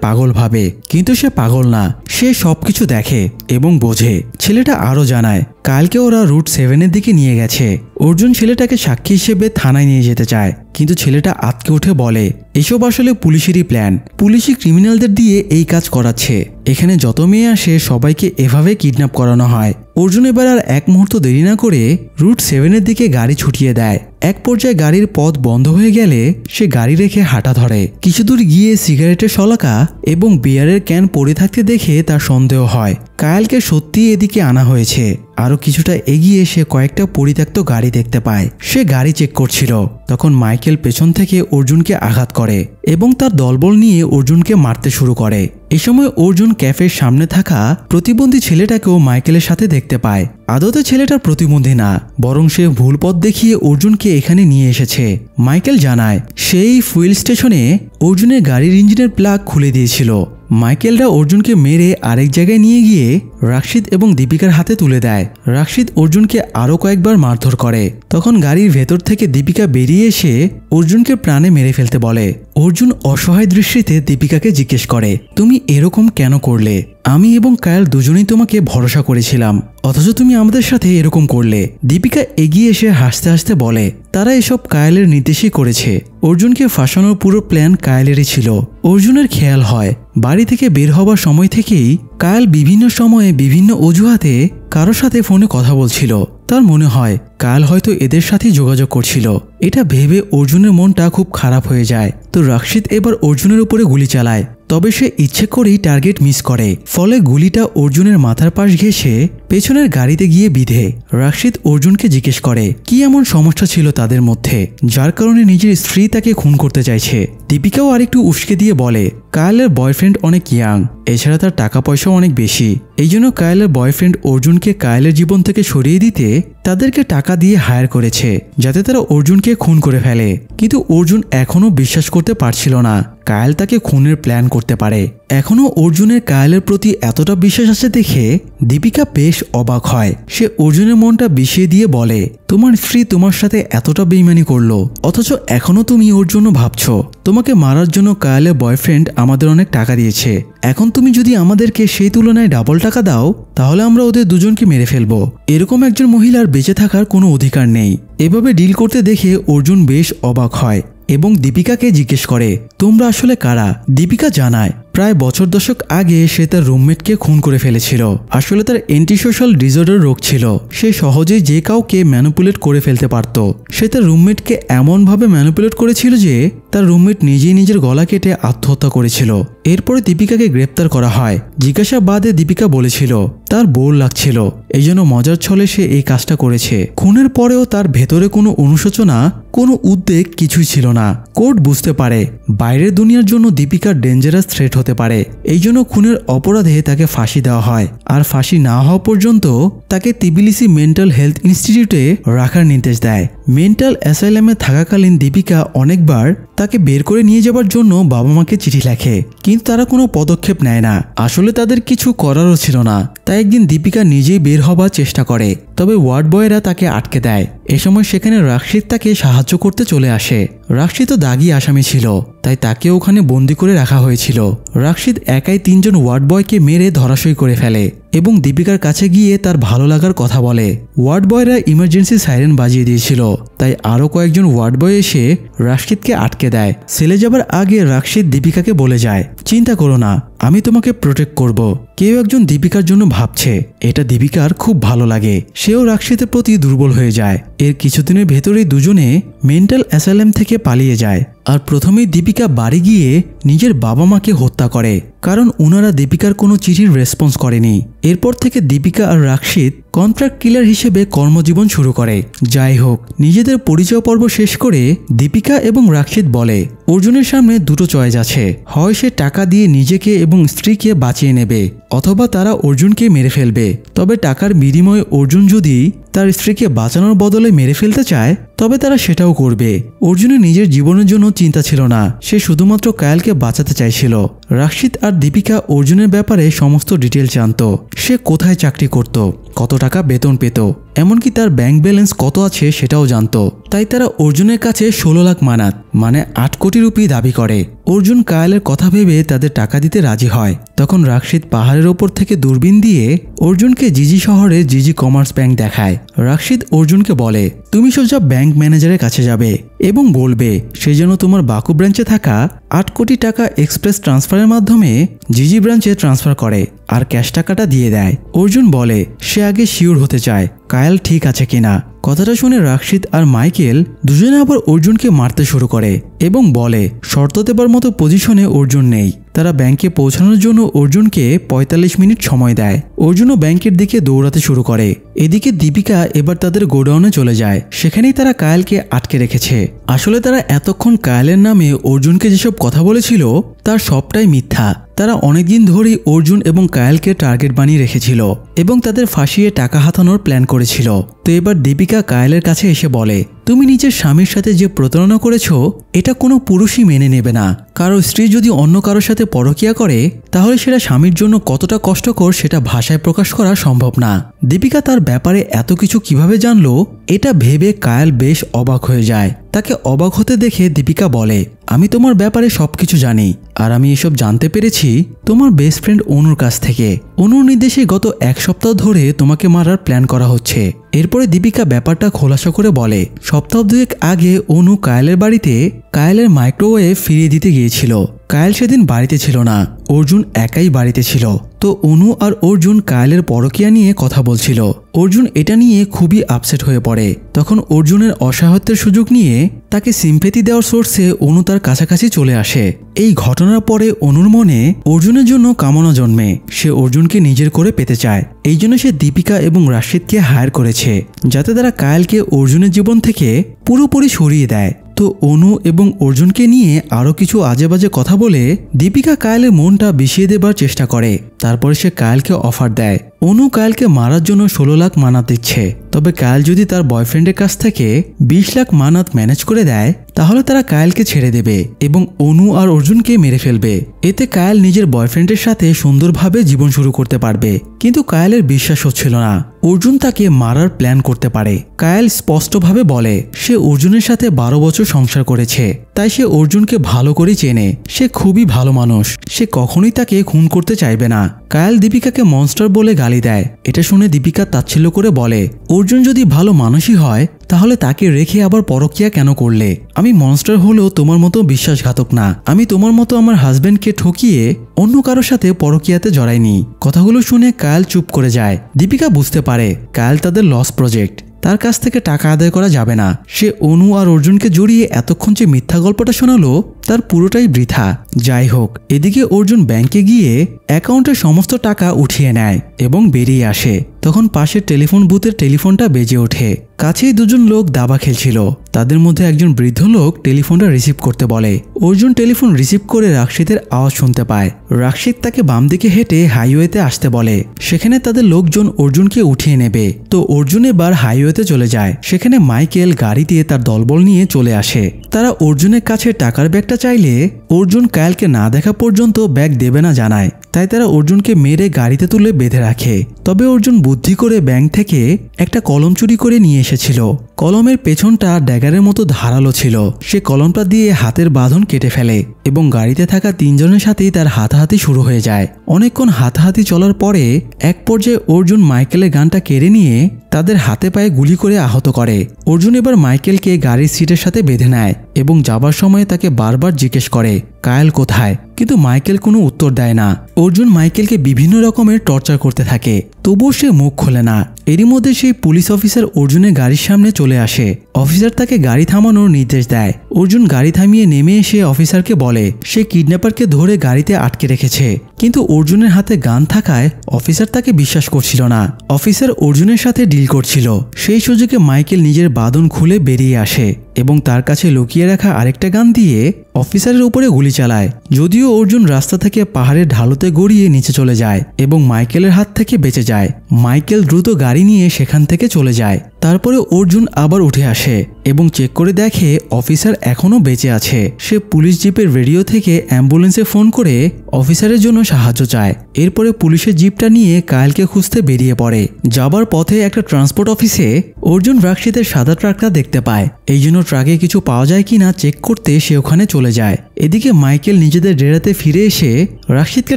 পাগল ভাবে, কিন্তু সে পাগল না, সে সবকিছু দেখে এবং বোঝে। ছেলেটা আরও জানায় কায়েলকে ওরা রুট 7-এর দিকে নিয়ে গেছে। অর্জুন ছেলেটাকে সাক্ষী হিসেবে থানায় নিয়ে যেতে চায়, কিন্তু ছেলেটা আটকে উঠে বলে এসব আসলে পুলিশেরই প্ল্যান, পুলিশই ক্রিমিনালদের দিয়ে এই কাজ করাচ্ছে। এখানে যত মেয়ে আসে সবাইকে এভাবে কিডন্যাপ করানো হয়। অর্জুন এবার আর এক মুহূর্ত দেরি না করে রুট 7-এর দিকে গাড়ি ছুটিয়ে দেয়। এক পর্যায়ে গাড়ির পথ বন্ধ হয়ে গেলে সে গাড়ি রেখে হাঁটা ধরে। কিছু দূর গিয়ে সিগারেটের শলাকা এবং বিয়ারের ক্যান পড়ে থাকতে দেখে তার সন্দেহ হয় কায়েলকে সত্যি এদিকে আনা হয়েছে। আরো কিছুটা এগিয়ে সে কয়েকটা পরিত্যক্ত গাড়ি দেখতে পায়। সে গাড়ি চেক করছিল, তখন মাইকেল পেছন থেকে অর্জুনকে আঘাত করে এবং তার দলবল নিয়ে অর্জুনকে মারতে শুরু করে। এ সময় অর্জুন ক্যাফের সামনে থাকা প্রতিবন্ধী ছেলেটাকেও মাইকেলের সাথে দেখতে পায়। আদতে ছেলেটা প্রতিবন্ধী না, বরং সে ভুল পথ দেখিয়ে অর্জুনকে এখানে নিয়ে এসেছে। মাইকেল জানায় সেই ফুয়েল স্টেশনে অর্জুনের গাড়ির ইঞ্জিনের প্লাগ খুলে দিয়েছিল। মাইকেলরা অর্জুনকে মেরে আরেক জায়গায় নিয়ে গিয়ে রাশিদ এবং দীপিকার হাতে তুলে দেয়। রাশিদ অর্জুনকে আরও কয়েকবার মারধর করে। তখন গাড়ির ভেতর থেকে দীপিকা বেরিয়ে এসে অর্জুনকে প্রাণে মেরে ফেলতে বলে। অর্জুন অসহায় দৃষ্টিতে দীপিকাকে জিজ্ঞেস করে তুমি এরকম কেন করলে? আমি এবং কায়েল দুজনেই তোমাকে ভরসা করেছিলাম, অথচ তুমি আমাদের সাথে এরকম করলে। দীপিকা এগিয়ে এসে হাসতে হাসতে বলে তারা এসব কায়েলের নির্দেশই করেছে। অর্জুনকে ফাঁসানোর পুরো প্ল্যান কায়েলেরই ছিল। অর্জুনের খেয়াল হয় বাড়ি থেকে বের হবার সময় থেকেই কায়েল বিভিন্ন সময়ে বিভিন্ন অজুহাতে কারোর সাথে ফোনে কথা বলছিল। তার মনে হয় কায়েল হয়তো এদের সাথেই যোগাযোগ করছিল। এটা ভেবে অর্জুনের মনটা খুব খারাপ হয়ে যায়। তো রাশিদ এবার অর্জুনের উপরে গুলি চালায়, তবে সে ইচ্ছে করেই টার্গেট মিস করে। ফলে গুলিটা অর্জুনের মাথার পাশ ঘেঁষে পেছনের গাড়িতে গিয়ে বিঁধে। রাশিদ অর্জুনকে জিজ্ঞেস করে কি এমন সমস্যা ছিল তাদের মধ্যে যার কারণে নিজের স্ত্রী তাকে খুন করতে চাইছে। দীপিকাও আরেকটু উস্কে দিয়ে বলে কায়েলের বয়ফ্রেন্ড অনেক ইয়াং, এছাড়া তার টাকা পয়সাও অনেক বেশি। এই জন্য কায়েলের বয়ফ্রেন্ড অর্জুনকে কায়েলের জীবন থেকে সরিয়ে দিতে তাদেরকে টাকা দিয়ে হায়ার করেছে, যাতে তারা অর্জুনকে খুন করে ফেলে। কিন্তু অর্জুন এখনও বিশ্বাস করতে পারছিল না কায়েল তাকে খুনের প্ল্যান করতে পারে। এখনও অর্জুনের কায়েলের প্রতি এতটা বিশ্বাস আছে দেখে দীপিকা বেশ অবাক হয়। সে অর্জুনের মনটা বিষিয়ে দিয়ে বলে তোমার স্ত্রী তোমার সাথে এতটা বেইমানি করলো, অথচ এখনও তুমি ওর জন্য ভাবছো। তোমাকে মারার জন্য কায়েলের বয়ফ্রেন্ড আমাদের অনেক টাকা দিয়েছে। এখন তুমি যদি আমাদেরকে সেই তুলনায় ডাবল টাকা দাও তাহলে আমরা ওদের দুজনকে মেরে ফেলবো। এরকম একজন মহিলার বেঁচে থাকার কোনো অধিকার নেই। এভাবে ডিল করতে দেখে অর্জুন বেশ অবাক হয় এবং দীপিকাকে জিজ্ঞেস করে তোমরা আসলে কারা? দীপিকা জানায় প্রায় বছর দশক আগে সে তার রুমমেটকে খুন করে ফেলেছিল। আসলে তার অ্যান্টিসোশ্যাল ডিসঅর্ডার রোগ ছিল। সে সহজেই যে কাউকে ম্যানিপুলেট করে ফেলতে পারত। সে তার রুমমেটকে এমনভাবে ম্যানিপুলেট করেছিল যে তার রুমমেট নিজেই নিজের গলা কেটে আত্মহত্যা করেছিল। এরপরে দীপিকাকে গ্রেপ্তার করা হয়। জিজ্ঞাসাবাদে দীপিকা বলেছিল তার বোর লাগছিল, এই জন্য মজার ছলে সে এই কাজটা করেছে। খুনের পরেও তার ভেতরে কোনো অনুশোচনা, কোনো উদ্বেগ কিছুই ছিল না। কোর্ট বুঝতে পারে বাইরের দুনিয়ার জন্য দীপিকা ডেঞ্জারাস থ্রেট হতে পারে, এই জন্য খুনের অপরাধে তাকে ফাঁসি দেওয়া হয়। আর ফাঁসি না হওয়া পর্যন্ত তাকে তিবিলিসি মেন্টাল হেলথ ইনস্টিটিউটে রাখার নির্দেশ দেয়। মেন্টাল অ্যাসাইলামে থাকাকালীন দীপিকা অনেকবার তাকে বের করে নিয়ে যাবার জন্য বাবা মাকে চিঠি লেখে, কিন্তু তারা কোনো পদক্ষেপ নেয় না। আসলে তাদের কিছু করারও ছিল না। তাই একদিন দীপিকা নিজেই বের হবার চেষ্টা করে, তবে ওয়ার্ড বয়রা তাকে আটকে দেয়। এ সময় সেখানে রাশিদ তাকে সাহায্য করতে চলে আসে। রাশিদ তো দাগি আসামি ছিল, তাই তাকে ওখানে বন্দি করে রাখা হয়েছিল। রাশিদ একাই 3 জন ওয়ার্ড বয়কে মেরে ধরাশয়ী করে ফেলে এবং দীপিকার কাছে গিয়ে তার ভালো লাগার কথা বলে। ওয়ার্ড বয়রা ইমার্জেন্সি সাইরেন বাজিয়ে দিয়েছিল, তাই আরও কয়েকজন ওয়ার্ড বয় এসে রাশিদকে আটকে দেয়। সেলে যাবার আগে রাশিদ দীপিকাকে বলে যায়, চিন্তা করো না, আমি তোমাকে প্রোটেক্ট করব। কেউ একজন দীপিকার জন্য ভাবছে। এটা দীপিকার খুব ভালো লাগে। সেও রাশিদের প্রতি দুর্বল হয়ে যায়। এর কিছুদিনের ভেতরেই দুজনে মেন্টাল অ্যাসাইলাম থেকে পালিয়ে যায়। আর প্রথমেই দীপিকা বাড়ি গিয়ে নিজের বাবা মাকে হত্যা করে, কারণ ওনারা দীপিকার কোনো চিঠির রেসপন্স করেনি। এরপর থেকে দীপিকা আর রাশিদ কন্ট্রাক্ট কিলার হিসেবে কর্মজীবন শুরু করে। যাই হোক, নিজেদের পরিচয় পর্ব শেষ করে দীপিকা এবং রাশিদ বলে অর্জুনের সামনে দুটো চয়েস আছে, হয় সে টাকা দিয়ে নিজেকে এবং স্ত্রীকে বাঁচিয়ে নেবে, অথবা তারা অর্জুনকে মেরে ফেলবে। তবে টাকার বিনিময়ে অর্জুন যদি তার স্ত্রীকে বাঁচানোর বদলে মেরে ফেলতে চায়, তবে তারা সেটাও করবে। অর্জুনের নিজের জীবনের জন্য চিন্তা ছিল না, সে শুধুমাত্র কায়ালকে বাঁচাতে চাইছিল। রাশিদ আর দীপিকা অর্জুনের ব্যাপারে সমস্ত ডিটেল জানত। সে কোথায় চাকরি করত, কত টাকা বেতন পেত, এমনকি তার ব্যাংক ব্যালেন্স কত আছে সেটাও জানত। তাই তারা অর্জুনের কাছে 16 লাখ মানাত মানে 8 কোটি রুপি দাবি করে। অর্জুন কায়ালের কথা ভেবে তাদের টাকা দিতে রাজি হয়। তখন রাশিদ পাহাড়ের ওপর থেকে দূরবীন দিয়ে অর্জুনকে জিজি শহরের জিজি কমার্স ব্যাংক দেখায়। রাশিদ অর্জুনকে বলে, তুমি সোজা ব্যাংক ম্যানেজারের কাছে যাবে এবং বলবে সে যেন তোমার বাকু ব্রাঞ্চে থাকা 8 কোটি টাকা এক্সপ্রেস ট্রান্সফারের মাধ্যমে জিজি ব্রাঞ্চে ট্রান্সফার করে আর ক্যাশ টাকাটা দিয়ে দেয়। অর্জুন বলে সে আগে শিওর হতে চায় কায়াল ঠিক আছে কিনা। কথাটা শুনে রাশিদ আর মাইকেল দুজনে আবার অর্জুনকে মারতে শুরু করে এবং বলে শর্ত দেবার মতো পজিশনে অর্জুন নেই। তারা ব্যাংকে পৌঁছানোর জন্য অর্জুনকে 45 মিনিট সময় দেয়। অর্জুনও ব্যাংকের দিকে দৌড়াতে শুরু করে। এদিকে দীপিকা এবার তাদের গোডাউনে চলে যায়। সেখানেই তারা কায়ালকে আটকে রেখেছে। আসলে তারা এতক্ষণ কায়ালের নামে অর্জুনকে যেসব কথা বলেছিল তার সবটাই মিথ্যা। তারা অনেকদিন ধরেই অর্জুন এবং কায়ালকে টার্গেট বানিয়ে রেখেছিল এবং তাদের ফাঁসিয়ে টাকা হাতানোর প্ল্যান করেছিল। তো এবার দীপিকা কায়ালের কাছে এসে বলে, তুমি নিজের স্বামীর সাথে যে প্রতারণা করেছো এটা কোনো পুরুষই মেনে নেবে না। কারো স্ত্রী যদি অন্য কারোর সাথে পরকীয়া করে তাহলে সেটা স্বামীর জন্য কতটা কষ্টকর সেটা ভাষায় প্রকাশ করা সম্ভব না। দীপিকা তার ব্যাপারে এত কিছু কিভাবে জানলো এটা ভেবে কায়াল বেশ অবাক হয়ে যায়। তাকে অবাক হতে দেখে দীপিকা বলে, আমি তোমার ব্যাপারে সবকিছু জানি আর আমি এসব জানতে পেরেছি তোমার বেস্ট ফ্রেন্ড অনুর কাছ থেকে। অনুর নির্দেশে গত 1 সপ্তাহ ধরে তোমাকে মারার প্ল্যান করা হচ্ছে। এরপরে দীপিকা ব্যাপারটা খোলাসা করে বলে, সপ্তাহ 2 আগে অনু কায়ালের বাড়িতে কায়ালের মাইক্রোওয়েভ ফিরিয়ে দিতে গিয়েছিল। কায়াল সেদিন বাড়িতে ছিল না, অর্জুন একাই বাড়িতে ছিল। তো অনু আর অর্জুন কায়ালের পরকীয়া নিয়ে কথা বলছিল। অর্জুন এটা নিয়ে খুবই আপসেট হয়ে পড়ে। তখন অর্জুনের অসহায়ত্বের সুযোগ নিয়ে তাকে সিম্পেথি দেওয়ার সোর্সে অনু তার কাছাকাছি চলে আসে। এই ঘটনার পরে অনুর মনে অর্জুনের জন্য কামনা জন্মে। সে অর্জুনকে নিজের করে পেতে চায়। এই জন্য সে দীপিকা এবং রাশিদকে হায়ার করেছে যাতে তারা কায়ালকে অর্জুনের জীবন থেকে পুরোপুরি সরিয়ে দেয়। তো অনু এবং অর্জুনকে নিয়ে আরো কিছু আজেবাজে কথা বলে দীপিকা কায়ালের মনটা বিষিয়ে দেবার চেষ্টা করে। তারপরে সে কায়ালকে অফার দেয় অনু কায়ালকে মারার জন্য 16 লাখ মানাত দিচ্ছে, তবে কায়াল যদি তার বয়ফ্রেন্ডের কাছ থেকে 20 লাখ মানাত ম্যানেজ করে দেয় তাহলে তারা কায়ালকে ছেড়ে দেবে এবং অনু আর অর্জুনকে মেরে ফেলবে। এতে কায়াল নিজের বয়ফ্রেন্ডের সাথে সুন্দরভাবে জীবন শুরু করতে পারবে। কিন্তু কায়ালের বিশ্বাস হচ্ছিল না অর্জুন তাকে মারার প্ল্যান করতে পারে। কায়াল স্পষ্টভাবে বলে সে অর্জুনের সাথে 12 বছর সংসার করেছে, তাই সে অর্জুনকে ভালো করে চেনে। সে খুবই ভালো মানুষ, সে কখনোই তাকে খুন করতে চাইবে না। কায়াল দীপিকাকে মনস্টার বলে গালি দেয়। এটা শুনে দীপিকা তাচ্ছিল্য করে বলে, অর্জুন যদি ভালো মানুষই হয় তাহলে তাকে রেখে আবার পরকীয়া কেন করলে? আমি মনস্টার হলেও তোমার মতো বিশ্বাসঘাতক না। আমি তোমার মতো আমার হাজবেন্ডকে ঠকিয়ে অন্য কারোর সাথে পরকীয়াতে জড়াইনি। কথাগুলো শুনে কায়াল চুপ করে যায়। দীপিকা বুঝতে পারে কায়াল তাদের লস প্রজেক্ট, তার কাছ থেকে টাকা আদায় করা যাবে না। সে অনু আর অর্জুনকে জড়িয়ে এতক্ষণ যে মিথ্যা গল্পটা শোনালো তার পুরোটাই বৃথা। যাই হোক, এদিকে অর্জুন ব্যাংকে গিয়ে অ্যাকাউন্টের সমস্ত টাকা উঠিয়ে নেয় এবং বেরিয়ে আসে। তখন পাশের টেলিফোন বুথের টেলিফোনটা বেজে ওঠে। কাছেই দুজন লোক দাবা খেলছিল। তাদের মধ্যে একজন বৃদ্ধ লোক টেলিফোনটা রিসিভ করতে বলে। অর্জুন টেলিফোন রিসিভ করে রাক্ষিতের আওয়াজ শুনতে পায়। রাক্ষিত তাকে বাম দিকে হেঁটে হাইওয়েতে আসতে বলে। সেখানে তাদের লোকজন অর্জুনকে উঠিয়ে নেবে। তো অর্জুন এবার হাইওয়েতে চলে যায়। সেখানে মাইকেল গাড়ি দিয়ে তার দলবল নিয়ে চলে আসে। তারা অর্জুনের কাছে টাকার ব্যাগটা চাইলে অর্জুন কায়েলকে না দেখা পর্যন্ত ব্যাগ দেবে না জানায়। তাই তারা অর্জুনকে মেরে গাড়িতে তুলে বেঁধে রাখে। তবে অর্জুন বুদ্ধি করে ব্যাংক থেকে একটা কলম চুরি করে নিয়ে এসেছিল। কলমের পেছনটা ড্যাগারের মতো ধারালো ছিল। সে কলমটা দিয়ে হাতের বাঁধন কেটে ফেলে এবং গাড়িতে থাকা তিনজনের সাথেই তার হাতাহাতি শুরু হয়ে যায়। অনেকক্ষণ হাতাহাতি চলার পরে এক পর্যায়ে অর্জুন মাইকেলের গানটা কেড়ে নিয়ে তাদের হাতে পায়ে গুলি করে আহত করে। অর্জুন এবার মাইকেলকে গাড়ির সিটের সাথে বেঁধে নেয় এবং যাবার সময় তাকে বারবার জিজ্ঞেস করে কায়েল কোথায়, কিন্তু মাইকেল কোনো উত্তর দেয় না। অর্জুন মাইকেলকে বিভিন্ন রকমের টর্চার করতে থাকে, তবুও সে মুখ খোলে না। এরই মধ্যে সেই পুলিশ অফিসার অর্জুনের গাড়ির সামনে চলে আসে। অফিসার তাকে গাড়ি থামানোর নির্দেশ দেয়। অর্জুন গাড়ি থামিয়ে নেমে এসে অফিসারকে বলে সে কিডন্যাপারকে ধরে গাড়িতে আটকে রেখেছে, কিন্তু অর্জুনের হাতে গান থাকায় অফিসার তাকে বিশ্বাস করছিল না। অফিসার অর্জুনের সাথে ডিল করছিল। সেই সুযোগে মাইকেল নিজের বাঁধন খুলে বেরিয়ে আসে এবং তার কাছে লুকিয়ে রাখা আরেকটা গান দিয়ে অফিসারের উপরে গুলি চালায়। যদিও অর্জুন রাস্তা থেকে পাহাড়ের ঢালুতে গড়িয়ে নিচে চলে যায় এবং মাইকেলের হাত থেকে বেঁচে যায়। মাইকেল দ্রুত গাড়ি নিয়ে সেখান থেকে চলে যায়। তারপরে অর্জুন আবার উঠে আসে এবং চেক করে দেখে অফিসার এখনো বেঁচে আছে। সে পুলিশ জিপের রেডিও থেকে অ্যাম্বুলেন্সে ফোন করে অফিসারের জন্য সাহায্য চায়। এরপরে পুলিশের জিপটা নিয়ে কায়েলকে খুঁজতে বেরিয়ে পড়ে। যাবার পথে একটা ট্রান্সপোর্ট অফিসে অর্জুন রাক্ষিতের সাদা ট্রাকটা দেখতে পায়। এই জন্য ট্রাকে কিছু পাওয়া যায় কিনা চেক করতে সে ওখানে চলে যায়। এদিকে মাইকেল নিজেদের ডেরাতে ফিরে এসে রাক্ষিতকে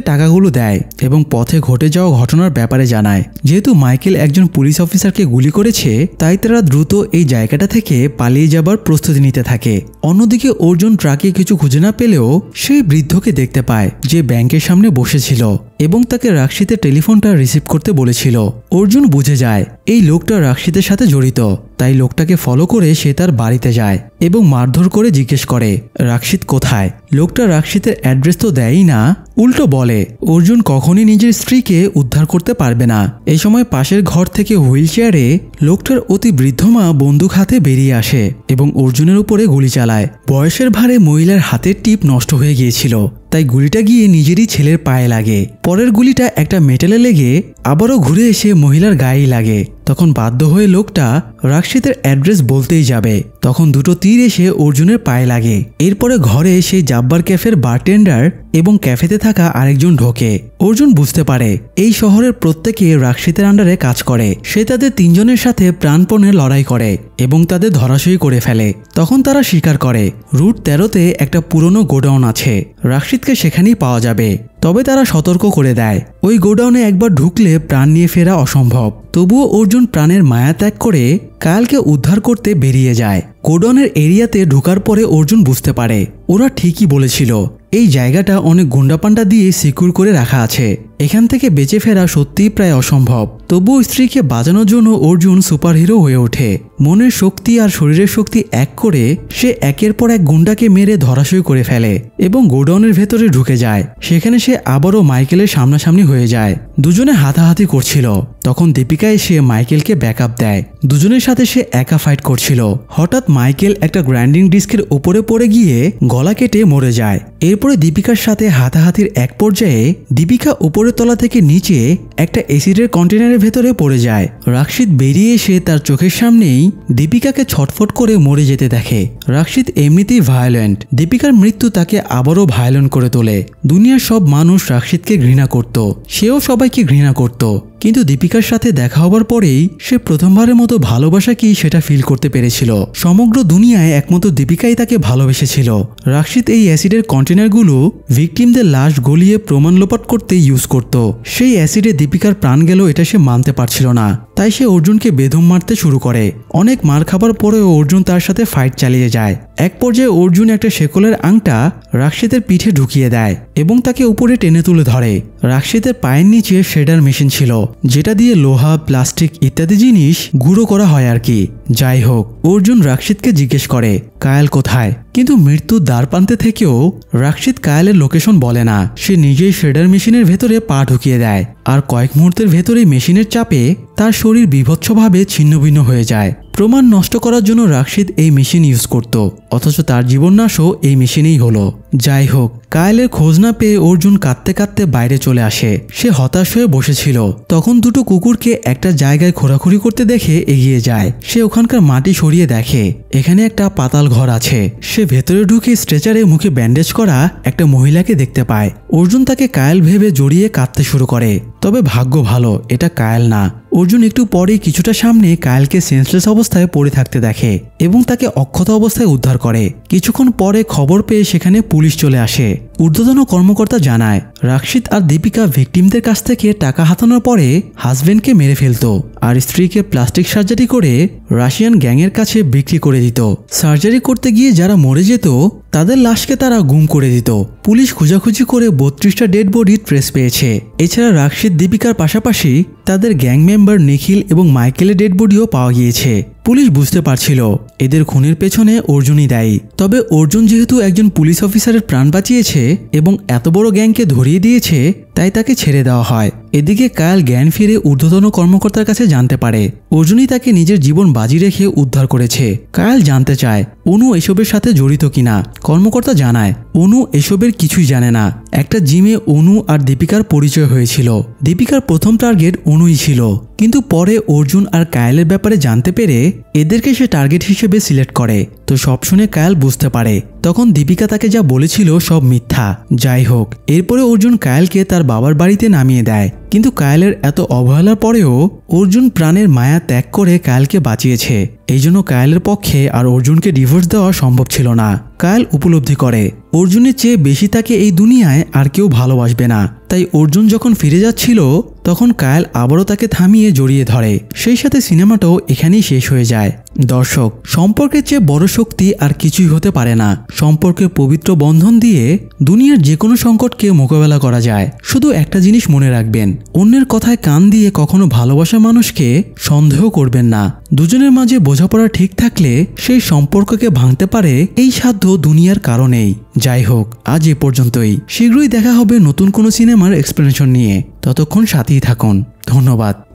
টাকাগুলো দেয় এবং পথে ঘটে যাওয়া ঘটনার ব্যাপারে জানায়। যেহেতু মাইকেল একজন পুলিশ অফিসারকে গুলি করেছে, তাই তারা দ্রুত এই জায়গাটা থেকে পালিয়ে যাবার প্রস্তুতি নিতে থাকে। অন্যদিকে অর্জুন ট্রাকে কিছু খুঁজে না পেলেও সেই বৃদ্ধকে দেখতে পায় যে ব্যাংকের সামনে বসেছিল এবং তাকে রাক্ষিতের টেলিফোনটা রিসিভ করতে বলেছিল। অর্জুন বুঝে যায় এই লোকটা রাক্ষিতের সাথে জড়িত, তাই লোকটাকে ফলো করে সে তার বাড়িতে যায় এবং মারধর করে জিজ্ঞেস করে রাক্ষিত কোথায়। লোকটা রাক্ষিতের অ্যাড্রেস তো দেয়ই না, উল্টো বলে অর্জুন কখনই নিজের স্ত্রীকে উদ্ধার করতে পারবে না। এই সময় পাশের ঘর থেকে হুইল চেয়ারে লোকটার অতি বৃদ্ধ মা বন্দুক হাতে বেরিয়ে আসে এবং অর্জুনের উপরে গুলি চালায়। বয়সের ভারে মহিলার হাতের টিপ নষ্ট হয়ে গিয়েছিল, তাই গুলিটা গিয়ে নিজেরই ছেলের পায়ে লাগে। পরের গুলিটা একটা মেটালে লেগে আবারও ঘুরে এসে মহিলার গায়েই লাগে। তখন বাধ্য হয়ে লোকটা রাক্ষিতের অ্যাড্রেস বলতেই যাবে, তখন দুটো তীর এসে অর্জুনের পায়ে লাগে। এরপরে ঘরে সেই জাব্বার ক্যাফের বারটেন্ডার এবং ক্যাফেতে থাকা আরেকজন ঢোকে। অর্জুন বুঝতে পারে এই শহরের প্রত্যেকে রাক্ষিতের আন্ডারে কাজ করে। সে তাদের তিনজনের সাথে প্রাণপণে লড়াই করে এবং তাদের ধরাশয়ী করে ফেলে। তখন তারা স্বীকার করে রুট 13-তে একটা পুরনো গোডাউন আছে, রাক্ষিতকে সেখানেই পাওয়া যাবে। তবে তারা সতর্ক করে দেয় ওই গোডাউনে একবার ঢুকলে প্রাণ নিয়ে ফেরা অসম্ভব। তবুও অর্জুন প্রাণের মায়া ত্যাগ করে কায়েলকে উদ্ধার করতে বেরিয়ে যায়। গোডাউনের এরিয়াতে ঢোকার পরে অর্জুন বুঝতে পারে ওরা ঠিকই বলেছিল, এই জায়গাটা অনেক গুন্ডাপান্ডা দিয়ে সিকিউর করে রাখা আছে। এখান থেকে বেঁচে ফেরা সত্যিই প্রায় অসম্ভব। তবুও স্ত্রীকে বাঁচানোর জন্য অর্জুন সুপারহিরো হয়ে ওঠে। মনের শক্তি আর শরীরের শক্তি এক করে সে একের পর এক গুন্ডাকে মেরে ধরাশয়ী করে ফেলে এবং গোডাউনের ভেতরে ঢুকে যায়। সেখানে সে আবারও মাইকেলের সামনাসামনি হয়ে যায়। দুজনে হাতাহাতি করছিল। তখন দীপিকা এসে মাইকেলকে ব্যাকআপ দেয়। দুজনের সাথে সে একা ফাইট করছিল। হঠাৎ মাইকেল একটা গ্রাইন্ডিং ডিস্কের উপরে পড়ে গিয়ে গলা কেটে মরে যায়। এরপরে দীপিকার সাথে হাতাহাতির এক পর্যায়ে দীপিকা উপরের তলা থেকে নিচে একটা অ্যাসিডের কন্টেনারের ভেতরে পড়ে যায়। রাক্ষিত বেরিয়ে এসে তার চোখের সামনেই দীপিকাকে ছটফট করে মরে যেতে দেখে। রাক্ষিত এমনিতেই ভায়োলেন্ট। দীপিকার মৃত্যু তাকে আবারও ভায়োলেন্ট করে তোলে। দুনিয়ার সব মানুষ রাক্ষিতকে ঘৃণা করত, সেও সবাইকে ঘৃণা করত। কিন্তু দীপিকার সাথে দেখা হবার পরেই সে প্রথমবারের মতো ভালোবাসা কি সেটা ফিল করতে পেরেছিল। সমগ্র দুনিয়ায় একমাত্র দীপিকাই তাকে ভালোবেসেছিল। রাক্ষিত এই অ্যাসিডের কন্টেনারগুলো ভিকটিমদের লাশ গলিয়ে প্রমাণ লোপাট করতে ইউজ করত। সেই অ্যাসিডে দীপিকার প্রাণ গেল এটা সে মানতে পারছিল না, তাই সে অর্জুনকে বেদম মারতে শুরু করে। অনেক মার খাবার পরেও অর্জুন তার সাথে ফাইট চালিয়ে যায়। এক পর্যায়ে অর্জুন একটা শেকলের আংটা রাক্ষিতের পিঠে ঢুকিয়ে দেয় এবং তাকে উপরে টেনে তুলে ধরে। রাক্ষিতের পায়ের নিচে শেডার মেশিন ছিল, যেটা দিয়ে লোহা, প্লাস্টিক ইত্যাদি জিনিস গুঁড়ো করা হয় আর কি। যাই হোক, অর্জুন রাক্ষিতকে জিজ্ঞেস করে কায়েল কোথায়। কিন্তু মৃত্যুর দ্বারপ্রান্তে থেকেও রাশিদ কায়ালের লোকেশন বলে না। সে নিজেই শেডার মেশিনের ভেতরে পা ঢুকিয়ে দেয় আর কয়েক মুহূর্তের ভেতরেই মেশিনের চাপে তার শরীর বিভৎসভাবে ছিন্নভিন্ন হয়ে যায়। প্রমাণ নষ্ট করার জন্য রাশিদ এই মেশিন ইউজ করত, অথচ তার জীবননাশও এই মেশিনেই হলো। যাই হোক, কায়ালের খোঁজ না পেয়ে অর্জুন কাঁদতে কাঁদতে বাইরে চলে আসে। সে হতাশ হয়ে বসেছিল। তখন দুটো কুকুরকে একটা জায়গায় ঘোরাঘুরি করতে দেখে এগিয়ে যায়। সে ওখানকার মাটি সরিয়ে দেখে এখানে একটা পাতাল ঘর আছে। সে ভেতরে ঢুকে স্ট্রেচারে মুখে ব্যান্ডেজ করা একটা মহিলাকে দেখতে পায়। অর্জুন তাকে কায়াল ভেবে জড়িয়ে কাঁদতে শুরু করে। তবে ভাগ্য ভালো, এটা কায়াল না। অর্জুন একটু পরেই কিছুটা সামনে কায়ালকে সেন্সলেস অবস্থায় পড়ে থাকতে দেখে এবং তাকে অক্ষত অবস্থায় উদ্ধার করে। কিছুক্ষণ পরে খবর পেয়ে সেখানে পুলিশ চলে আসে। ঊর্ধ্বতন কর্মকর্তা জানায় রাশিদ আর দীপিকা ভিকটিমদের কাছ থেকে টাকা হাতানোর পরে হাজবেন্ডকে মেরে ফেলতো আর স্ত্রীকে প্লাস্টিক সার্জারি করে রাশিয়ান গ্যাংয়ের কাছে বিক্রি করে দিত। সার্জারি করতে গিয়ে যারা মরে যেত তাদের লাশকে তারা গুম করে দিত। পুলিশ খোঁজাখুঁজি করে 32টা ডেড বডি ট্রেস পেয়েছে। এছাড়া রাশিদ দীপিকার পাশাপাশি তাদের গ্যাং মেম্বার নিখিল এবং মাইকেলের ডেড বডিও পাওয়া গিয়েছে। পুলিশ বুঝতে পারছিল এদের খুনের পেছনে অর্জুনই দায়ী। তবে অর্জুন যেহেতু একজন পুলিশ অফিসারের প্রাণ বাঁচিয়েছে এবং এত বড় গ্যাংকে ধরিয়ে দিয়েছে, তাই তাকে ছেড়ে দেওয়া হয়। এদিকে কায়াল জ্ঞান ফিরে ঊর্ধ্বতন কর্মকর্তার কাছে জানতে পারে অর্জুনই তাকে নিজের জীবন বাজি রেখে উদ্ধার করেছে। কায়াল জানতে চায় অনু এসবের সাথে জড়িত কিনা। কর্মকর্তা জানায় অনু এসবের কিছুই জানে না। একটা জিমে অনু আর দীপিকার পরিচয় হয়েছিল। দীপিকার প্রথম টার্গেট অনুই ছিল, কিন্তু পরে অর্জুন আর কায়ালের ব্যাপারে জানতে পেরে এদেরকে সে টার্গেট হিসেবে সিলেক্ট করে। তো সব শুনে কায়াল বুঝতে পারে তখন দীপিকা তাকে যা বলেছিল সব মিথ্যা। যাই হোক, এরপরে অর্জুন কায়ালকে তার বাবার বাড়িতে নামিয়ে দেয়। কিন্তু কায়ালের এত অবহেলার পরেও অর্জুন প্রাণের মায়া ত্যাগ করে কায়ালকে বাঁচিয়েছে। এই জন্য কায়ালের পক্ষে আর অর্জুনকে ডিভোর্স দেওয়া সম্ভব ছিল না। কায়াল উপলব্ধি করে অর্জুনের চেয়ে বেশি তাকে এই দুনিয়ায় আর কেউ ভালোবাসবে না। তাই অর্জুন যখন ফিরে যাচ্ছিল তখন কায়াল আবারও তাকে থামিয়ে জড়িয়ে ধরে। সেই সাথে সিনেমাটাও এখানেই শেষ হয়ে যায়। দর্শক, সম্পর্কের চেয়ে বড় শক্তি আর কিছুই হতে পারে না। সম্পর্কের পবিত্র বন্ধন দিয়ে দুনিয়ার যে কোনো সংকটকে মোকাবেলা করা যায়। শুধু একটা জিনিস মনে রাখবেন, অন্যের কথায় কান দিয়ে কখনো ভালোবাসা মানুষকে সন্দেহ করবেন না। দুজনের মাঝে বোঝাপড়া ঠিক থাকলে সেই সম্পর্ককে ভাঙতে পারে এই সাধ্য দুনিয়ার কারণেই। যাই হোক, আজ এ পর্যন্তই। শীঘ্রই দেখা হবে নতুন কোনো সিনেমার এক্সপ্লেনেশন নিয়ে। ততক্ষণ সাথেই থাকুন। ধন্যবাদ।